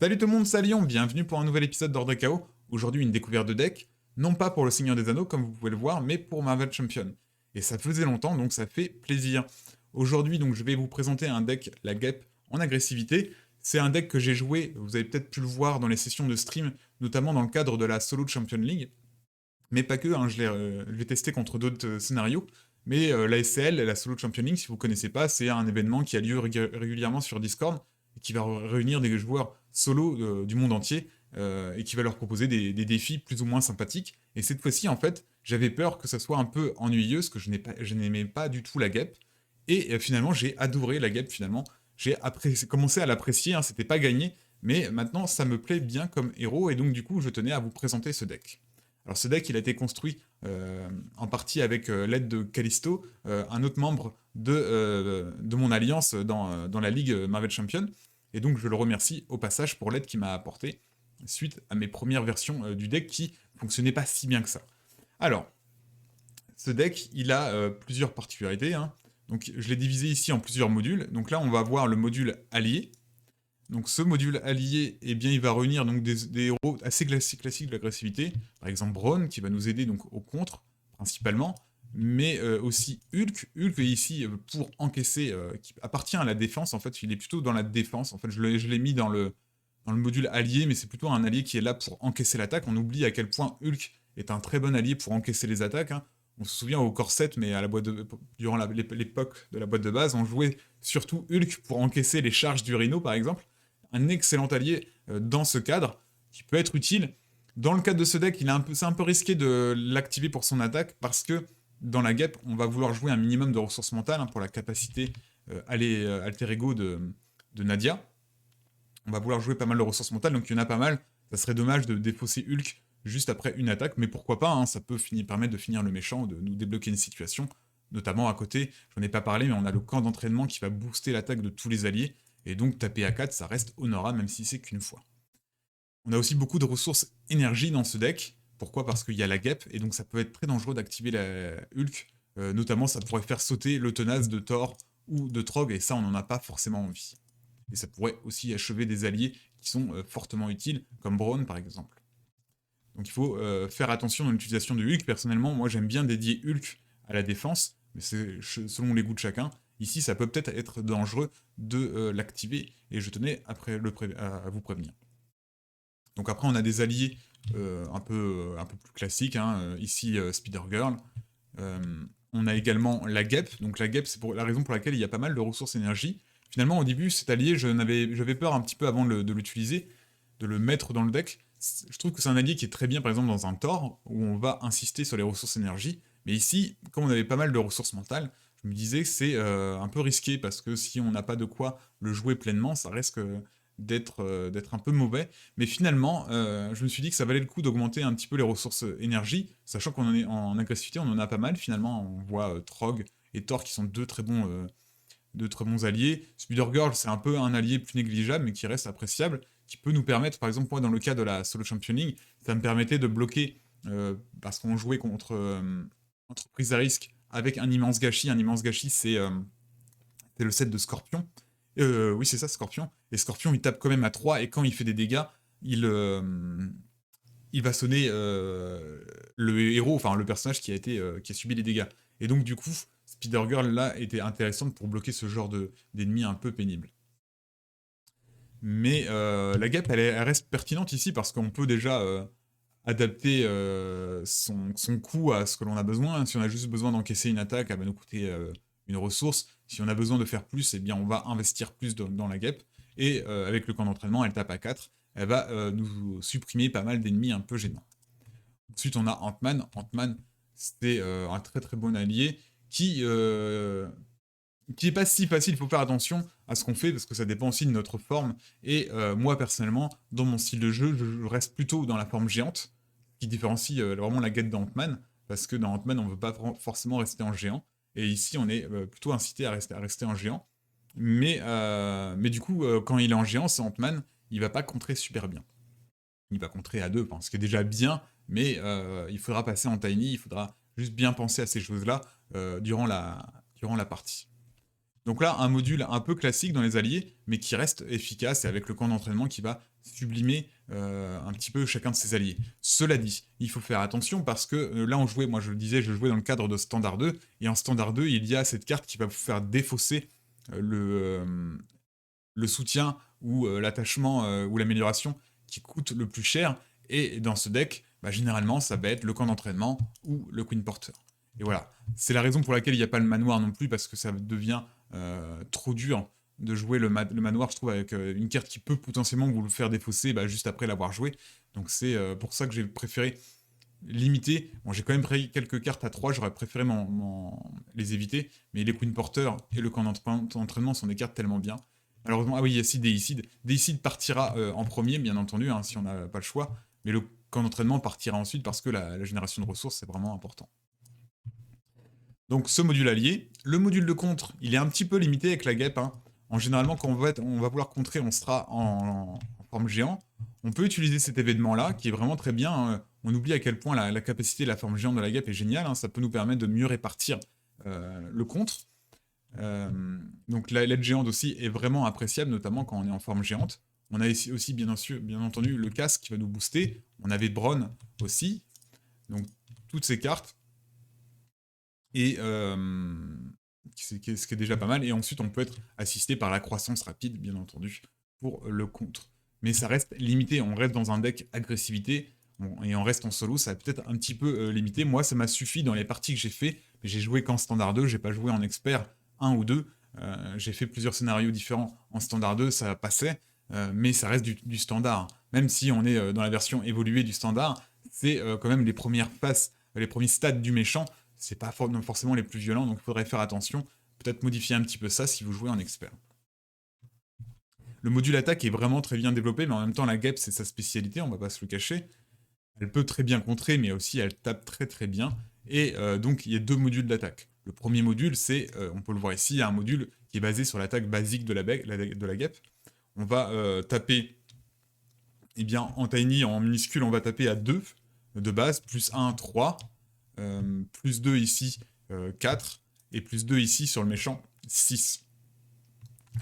Salut tout le monde, c'est Lyon, bienvenue pour un nouvel épisode d'Ordre KO. Aujourd'hui une découverte de deck, non pas pour le Seigneur des Anneaux comme vous pouvez le voir, mais pour Marvel Champion. Et ça faisait longtemps, donc ça fait plaisir. Aujourd'hui donc je vais vous présenter un deck, la Guêpe, en agressivité. C'est un deck que j'ai joué, vous avez peut-être pu le voir dans les sessions de stream, notamment dans le cadre de la Solo Champion League. Mais pas que, hein, je l'ai testé contre d'autres scénarios. Mais la SCL, la Solo Champion League, si vous ne connaissez pas, c'est un événement qui a lieu régulièrement sur Discord et qui va réunir des joueurs solo du monde entier et qui va leur proposer des défis plus ou moins sympathiques. Et cette fois-ci, en fait, j'avais peur que ça soit un peu ennuyeux, parce que je n'aimais pas du tout la guêpe. Et finalement, j'ai adoré la guêpe, finalement. J'ai commencé à l'apprécier, hein, c'était pas gagné, mais maintenant, ça me plaît bien comme héros, et donc du coup, je tenais à vous présenter ce deck. Alors ce deck, il a été construit en partie avec l'aide de Callisto, un autre membre de mon alliance dans la ligue Marvel Champion. Et donc je le remercie au passage pour l'aide qu'il m'a apportée suite à mes premières versions du deck qui fonctionnaient pas si bien que ça. Alors, ce deck, il a plusieurs particularités, hein. Donc je l'ai divisé ici en plusieurs modules. Donc là, on va voir le module allié. Donc ce module allié, eh bien, il va réunir donc des héros assez classiques de l'agressivité. Par exemple Braun, qui va nous aider donc au contre, principalement. Mais aussi Hulk. Hulk est ici pour encaisser, qui appartient à la défense. En fait, il est plutôt dans la défense. En fait, je l'ai mis dans le module allié, mais c'est plutôt un allié qui est là pour encaisser l'attaque. On oublie à quel point Hulk est un très bon allié pour encaisser les attaques, hein. On se souvient au corset, mais à la durant l'époque de la boîte de base, on jouait surtout Hulk pour encaisser les charges du Rhino, par exemple. Un excellent allié dans ce cadre, qui peut être utile. Dans le cadre de ce deck, c'est un peu risqué de l'activer pour son attaque, parce que dans la guêpe, on va vouloir jouer un minimum de ressources mentales, hein, pour la capacité alter ego de Nadia. On va vouloir jouer pas mal de ressources mentales, donc il y en a pas mal. Ça serait dommage de défausser Hulk juste après une attaque, mais pourquoi pas, hein, ça peut permettre de finir le méchant, de nous débloquer une situation. Notamment à côté, j'en ai pas parlé, mais on a le camp d'entraînement qui va booster l'attaque de tous les alliés, et donc taper à 4, ça reste honorable, même si c'est qu'une fois. On a aussi beaucoup de ressources énergie dans ce deck. Pourquoi? Parce qu'il y a la guêpe, et donc ça peut être très dangereux d'activer la Hulk. Notamment, ça pourrait faire sauter le tenace de Thor ou de Trog, et ça, on n'en a pas forcément envie. Et ça pourrait aussi achever des alliés qui sont fortement utiles, comme Braun par exemple. Donc il faut faire attention dans l'utilisation de Hulk. Personnellement, moi j'aime bien dédier Hulk à la défense, mais c'est selon les goûts de chacun. Ici, ça peut peut-être être dangereux de l'activer, et je tenais à vous prévenir. Donc après, on a des alliés un peu plus classiques, hein. Ici, Spider-Girl. On a également la guêpe. Donc la guêpe, c'est pour la raison pour laquelle il y a pas mal de ressources énergie. Finalement, au début, cet allié, j'avais peur un petit peu avant de l'utiliser, de le mettre dans le deck. Je trouve que c'est un allié qui est très bien, par exemple, dans un Thor, où on va insister sur les ressources énergie. Mais ici, comme on avait pas mal de ressources mentales, je me disais que c'est un peu risqué, parce que si on n'a pas de quoi le jouer pleinement, ça risque d'être un peu mauvais. Mais finalement, je me suis dit que ça valait le coup d'augmenter un petit peu les ressources énergie, sachant qu'on en est en agressivité, on en a pas mal finalement. On voit Trog et Thor qui sont deux très bons alliés. Spider-Girl, c'est un peu un allié plus négligeable, mais qui reste appréciable, qui peut nous permettre, par exemple, moi, dans le cas de la Solo Championing, ça me permettait de bloquer, parce qu'on jouait contre Entreprise à risque avec un immense gâchis. Un immense gâchis, c'est le set de Scorpion. Oui, c'est ça, Scorpion. Et Scorpion, il tape quand même à 3, et quand il fait des dégâts, il va sonner le héros, enfin le personnage qui a subi les dégâts. Et donc, du coup, Spider-Girl, là, était intéressante pour bloquer ce genre d'ennemis un peu pénibles. Mais la guêpe, elle reste pertinente ici, parce qu'on peut déjà adapter son coût à ce que l'on a besoin. Si on a juste besoin d'encaisser une attaque, elle va nous coûter une ressource. Si on a besoin de faire plus, eh bien on va investir plus dans la guêpe. Et avec le camp d'entraînement, elle tape à 4. Elle va nous supprimer pas mal d'ennemis un peu gênants. Ensuite, on a Ant-Man. Ant-Man, c'est un très très bon allié qui est pas si facile. Il faut faire attention à ce qu'on fait, parce que ça dépend aussi de notre forme. Et moi, personnellement, dans mon style de jeu, je reste plutôt dans la forme géante, qui différencie vraiment la guette d'Ant-Man, parce que dans Ant-Man, on ne veut pas forcément rester en géant. Et ici, on est plutôt incité à rester en géant. Mais du coup, quand il est en géant, c'est Ant-Man, il va pas contrer super bien. Il va contrer à 2, ce qui est déjà bien, mais il faudra passer en tiny, il faudra juste bien penser à ces choses-là durant la partie. Donc là, un module un peu classique dans les alliés, mais qui reste efficace et avec le camp d'entraînement qui va sublimer un petit peu chacun de ses alliés. Cela dit, il faut faire attention parce que là on jouait, moi je le disais, je jouais dans le cadre de Standard 2, et en Standard 2, il y a cette carte qui va vous faire défausser le soutien ou l'attachement ou l'amélioration qui coûte le plus cher, et dans ce deck, bah, généralement ça va être le camp d'entraînement ou le Queen Porter. Et voilà, c'est la raison pour laquelle il n'y a pas le manoir non plus, parce que ça devient trop dur de jouer le manoir, je trouve, avec une carte qui peut potentiellement vous le faire défausser bah, juste après l'avoir joué. Donc c'est pour ça que j'ai préféré limiter. Bon, j'ai quand même pris quelques cartes à 3, j'aurais préféré les éviter, mais les Queen Porter et le camp d'entraînement sont des cartes tellement bien. Malheureusement, ah oui, il y a aussi Deicide. Deicide partira en premier, bien entendu, hein, si on n'a pas le choix, mais le camp d'entraînement partira ensuite parce que la génération de ressources, c'est vraiment important. Donc ce module allié. Le module de contre, il est un petit peu limité avec la guêpe. Hein. En généralement, quand on va vouloir contrer, on sera en forme géant. On peut utiliser cet événement-là, qui est vraiment très bien. Hein. On oublie à quel point la capacité de la forme géante de la guêpe est géniale. Hein. Ça peut nous permettre de mieux répartir le contre. Donc la LED géante aussi est vraiment appréciable, notamment quand on est en forme géante. On a ici aussi, bien entendu, le casque qui va nous booster. On avait Bronn aussi. Donc toutes ces cartes. Et ce qui est déjà pas mal. Et ensuite, on peut être assisté par la croissance rapide, bien entendu, pour le contre. Mais ça reste limité. On reste dans un deck agressivité. Et on reste en solo, ça va peut-être un petit peu limité. Moi, ça m'a suffi dans les parties que j'ai fait. J'ai joué qu'en standard 2, j'ai pas joué en expert 1 ou 2. J'ai fait plusieurs scénarios différents en standard 2, ça passait. Mais ça reste du standard. Même si on est dans la version évoluée du standard, c'est quand même les premières phases, les premiers stades du méchant. C'est pas forcément les plus violents, donc il faudrait faire attention. Peut-être modifier un petit peu ça si vous jouez en expert. Le module attaque est vraiment très bien développé, mais en même temps, la guêpe, c'est sa spécialité, on va pas se le cacher. Elle peut très bien contrer, mais aussi elle tape très très bien. Et donc, il y a 2 modules d'attaque. Le premier module, c'est, on peut le voir ici, il y a un module qui est basé sur l'attaque basique de la guêpe. On va taper, eh bien, en tiny, en minuscule, on va taper à 2 de base, plus 1, 3. Plus 2 ici, 4, et plus 2 ici sur le méchant, 6.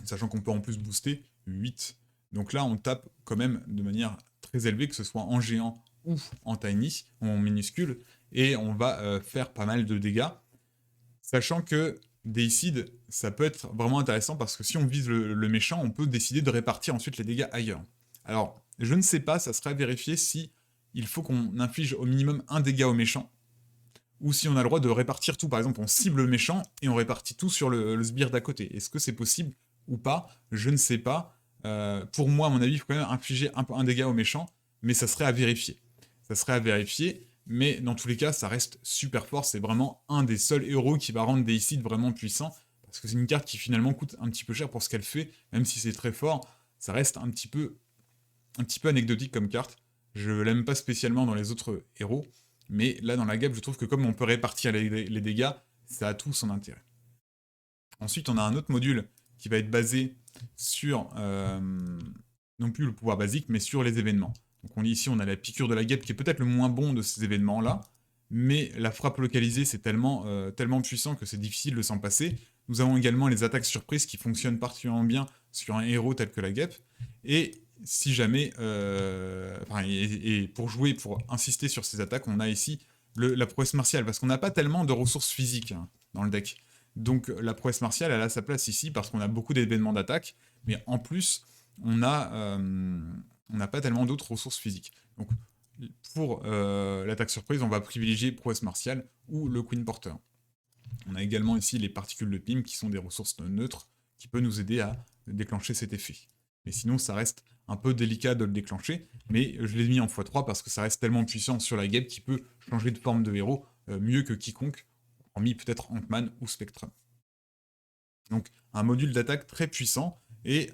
Sachant qu'on peut en plus booster 8. Donc là, on tape quand même de manière très élevée, que ce soit en géant ou en tiny, ou en minuscule, et on va faire pas mal de dégâts. Sachant que Deicide, ça peut être vraiment intéressant, parce que si on vise le méchant, on peut décider de répartir ensuite les dégâts ailleurs. Alors, je ne sais pas, ça serait à vérifier si il faut qu'on inflige au minimum un dégât au méchant, ou si on a le droit de répartir tout. Par exemple, on cible le méchant et on répartit tout sur le sbire d'à côté. Est-ce que c'est possible ou pas? Je ne sais pas. Pour moi, à mon avis, il faut quand même infliger un dégât au méchant, mais ça serait à vérifier. Ça serait à vérifier, mais dans tous les cas, ça reste super fort. C'est vraiment un des seuls héros qui va rendre Deicide vraiment puissant, parce que c'est une carte qui finalement coûte un petit peu cher pour ce qu'elle fait, même si c'est très fort. Ça reste un petit peu anecdotique comme carte. Je l'aime pas spécialement dans les autres héros, mais là, dans la guêpe, je trouve que comme on peut répartir les dégâts, ça a tout son intérêt. Ensuite, on a un autre module qui va être basé sur, non plus le pouvoir basique, mais sur les événements. Donc ici, on a la piqûre de la guêpe, qui est peut-être le moins bon de ces événements-là, mais la frappe localisée, c'est tellement puissant que c'est difficile de s'en passer. Nous avons également les attaques surprises qui fonctionnent particulièrement bien sur un héros tel que la guêpe, et si jamais, et pour jouer, pour insister sur ces attaques, on a ici la prouesse martiale, parce qu'on n'a pas tellement de ressources physiques hein, dans le deck. Donc la prouesse martiale, elle a sa place ici, parce qu'on a beaucoup d'événements d'attaque, mais en plus, on n'a pas tellement d'autres ressources physiques. Donc pour l'attaque surprise, on va privilégier prouesse martiale ou le Queen Porter. On a également ici les particules de Pym, qui sont des ressources neutres, qui peuvent nous aider à déclencher cet effet. Mais sinon, ça reste un peu délicat de le déclencher, mais je l'ai mis en x3 parce que ça reste tellement puissant sur la guêpe qui peut changer de forme de héros mieux que quiconque, hormis peut-être Ant-Man ou Spectrum. Donc un module d'attaque très puissant et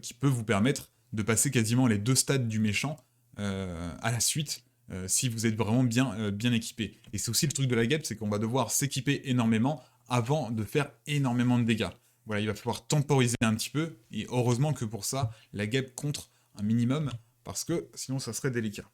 qui peut vous permettre de passer quasiment les 2 stades du méchant à la suite si vous êtes vraiment bien équipé. Et c'est aussi le truc de la guêpe, c'est qu'on va devoir s'équiper énormément avant de faire énormément de dégâts. Voilà, il va falloir temporiser un petit peu, et heureusement que pour ça, la guêpe contre un minimum, parce que sinon ça serait délicat.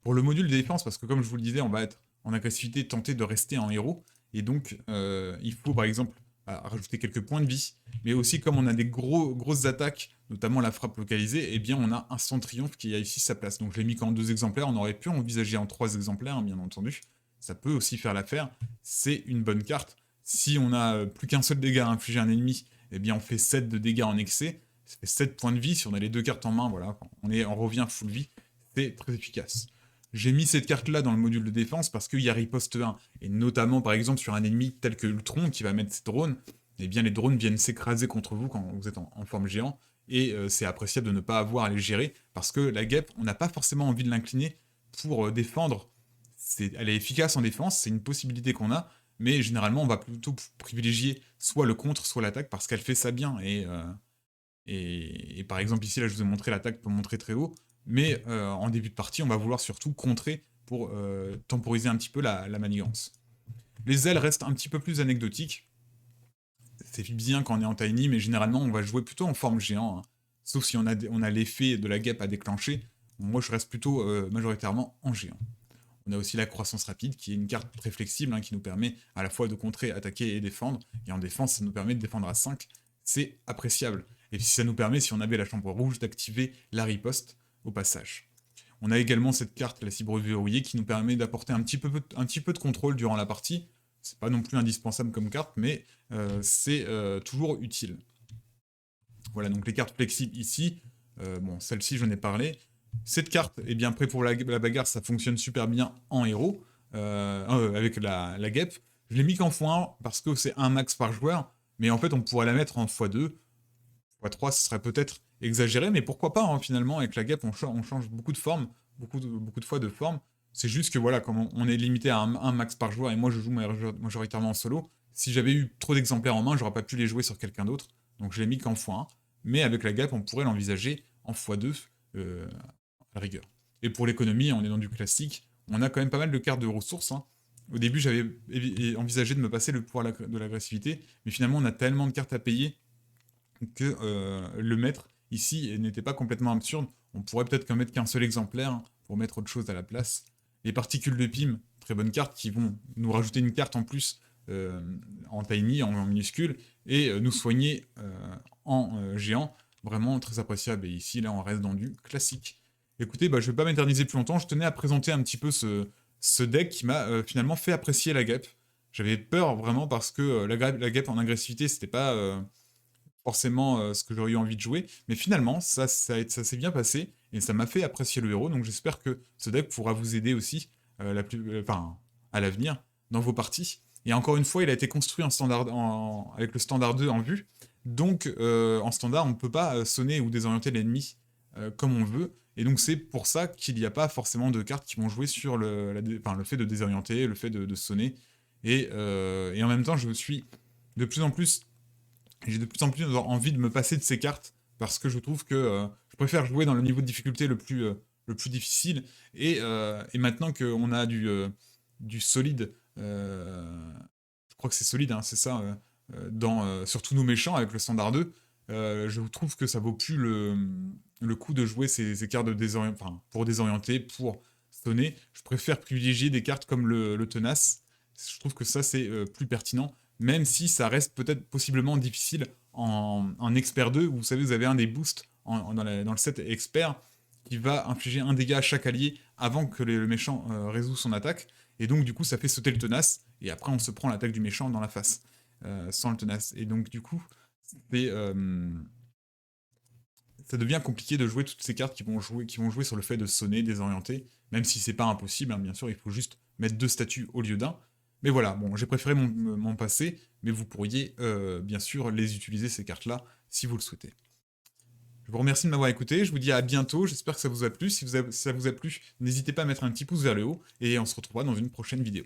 Pour le module de défense, parce que comme je vous le disais, on va être en agressivité, tenter de rester en héros, et donc il faut par exemple rajouter quelques points de vie. Mais aussi, comme on a des grosses attaques, notamment la frappe localisée, eh bien on a Instant Triomphe qui a ici sa place. Donc je l'ai mis qu'en 2 exemplaires, on aurait pu envisager en 3 exemplaires, hein, bien entendu. Ça peut aussi faire l'affaire, c'est une bonne carte. Si on a plus qu'un seul dégât à infliger à un ennemi, eh bien on fait 7 de dégâts en excès, ça fait 7 points de vie, si on a les 2 cartes en main, voilà, on revient full vie, c'est très efficace. J'ai mis cette carte-là dans le module de défense parce qu'il y a riposte 1, et notamment par exemple sur un ennemi tel que Ultron qui va mettre ses drones, eh bien les drones viennent s'écraser contre vous quand vous êtes en forme géant, et c'est appréciable de ne pas avoir à les gérer, parce que la guêpe, on n'a pas forcément envie de l'incliner pour défendre. Elle est efficace en défense, c'est une possibilité qu'on a, mais généralement on va plutôt privilégier soit le contre, soit l'attaque, parce qu'elle fait ça bien, et par exemple ici, là je vous ai montré l'attaque pour montrer très haut, mais en début de partie, on va vouloir surtout contrer pour temporiser un petit peu la manigance. Les ailes restent un petit peu plus anecdotiques, c'est bien quand on est en tiny, mais généralement on va jouer plutôt en forme géant, hein. Sauf si on a l'effet de la guêpe à déclencher. Moi je reste plutôt majoritairement en géant. On a aussi la croissance rapide, qui est une carte très flexible, hein, qui nous permet à la fois de contrer, attaquer et défendre. Et en défense, ça nous permet de défendre à 5. C'est appréciable. Et puis ça nous permet, si on avait la chambre rouge, d'activer la riposte au passage. On a également cette carte, la cible verrouillée, qui nous permet d'apporter un petit peu de contrôle durant la partie. C'est pas non plus indispensable comme carte, mais c'est toujours utile. Voilà, donc les cartes flexibles ici. Bon, celle-ci, j'en ai parlé. Cette carte est bien prête pour la bagarre, ça fonctionne super bien en héros, avec la guêpe. Je l'ai mis qu'en x1 parce que c'est un max par joueur, mais en fait on pourrait la mettre en x2, x3 ce serait peut-être exagéré, mais pourquoi pas, hein, finalement, avec la guêpe on change beaucoup de formes, beaucoup de fois de forme. C'est juste que voilà, comme on est limité à un max par joueur, et moi je joue majoritairement en solo, si j'avais eu trop d'exemplaires en main, j'aurais pas pu les jouer sur quelqu'un d'autre, donc je l'ai mis qu'en x1, mais avec la guêpe on pourrait l'envisager en x2, à la rigueur. Et pour l'économie, on est dans du classique. On a quand même pas mal de cartes de ressources, hein. Au début, j'avais envisagé de me passer le pouvoir de l'agressivité, mais finalement, on a tellement de cartes à payer que le mettre ici n'était pas complètement absurde. On pourrait peut-être qu'en mettre qu'un seul exemplaire, hein, pour mettre autre chose à la place. Les particules de Pym, très bonnes cartes, qui vont nous rajouter une carte en plus en tiny, en minuscule, et nous soigner en géant. Vraiment très appréciable. Et ici, là, on reste dans du classique. Écoutez, je ne vais pas m'éterniser plus longtemps, je tenais à présenter un petit peu ce deck qui m'a finalement fait apprécier la guêpe. J'avais peur vraiment parce que la guêpe en agressivité, c'était pas forcément ce que j'aurais eu envie de jouer, mais finalement, ça s'est bien passé, et ça m'a fait apprécier le héros, donc j'espère que ce deck pourra vous aider aussi à l'avenir, dans vos parties. Et encore une fois, il a été construit avec le standard 2 en vue, donc en standard, on ne peut pas sonner ou désorienter l'ennemi comme on veut, et donc c'est pour ça qu'il n'y a pas forcément de cartes qui vont jouer sur le fait de désorienter, le fait de sonner, et en même temps de plus en plus, j'ai de plus en plus envie de me passer de ces cartes, parce que je trouve que je préfère jouer dans le niveau de difficulté le plus difficile, et maintenant qu'on a du solide, je crois que c'est solide, hein, c'est ça, sur tous nos méchants avec le standard 2, je trouve que ça vaut plus le coup de jouer ces cartes pour désorienter, pour sonner. Je préfère privilégier des cartes comme le tenace. Je trouve que ça, c'est plus pertinent, même si ça reste peut-être possiblement difficile en expert 2, où vous savez, vous avez un des boosts dans le set expert qui va infliger un dégât à chaque allié avant que le méchant résout son attaque, et donc du coup ça fait sauter le tenace, et après on se prend l'attaque du méchant dans la face, sans le tenace. Et donc du coup, ça devient compliqué de jouer toutes ces cartes qui vont jouer sur le fait de sonner, désorienter, même si c'est pas impossible, hein, bien sûr, il faut juste mettre 2 statues au lieu d'un. Mais voilà, bon, j'ai préféré m'en passer, mais vous pourriez bien sûr les utiliser, ces cartes-là, si vous le souhaitez. Je vous remercie de m'avoir écouté, je vous dis à bientôt, j'espère que ça vous a plu. Si ça vous a plu, n'hésitez pas à mettre un petit pouce vers le haut, et on se retrouvera dans une prochaine vidéo.